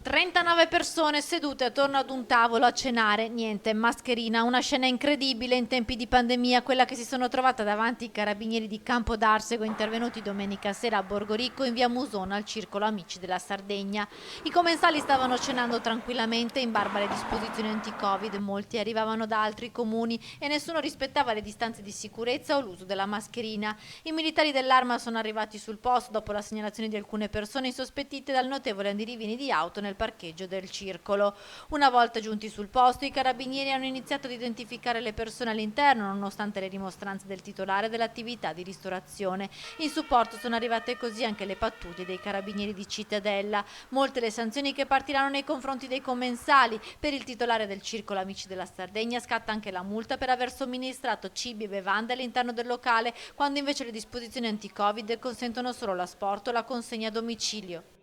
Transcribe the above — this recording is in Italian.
39 persone sedute attorno ad un tavolo a cenare, niente, mascherina, una scena incredibile in tempi di pandemia, quella che si sono trovata davanti i carabinieri di Campo d'Arsego intervenuti domenica sera a Borgoricco in via Musona al circolo Amici della Sardegna. I commensali stavano cenando tranquillamente in barba alle disposizioni anti-Covid, molti arrivavano da altri comuni e nessuno rispettava le distanze di sicurezza o l'uso della mascherina. I militari dell'Arma sono arrivati sul posto dopo la segnalazione di alcune persone insospettite dal notevole andirivieni di auto nel parcheggio del circolo. Una volta giunti sul posto, i carabinieri hanno iniziato ad identificare le persone all'interno, nonostante le dimostranze del titolare dell'attività di ristorazione. In supporto sono arrivate così anche le pattuglie dei carabinieri di Cittadella. Molte le sanzioni che partiranno nei confronti dei commensali. Per il titolare del circolo Amici della Sardegna scatta anche la multa per aver somministrato cibi e bevande all'interno del locale, quando invece le disposizioni anti-Covid consentono solo l'asporto o la consegna a domicilio.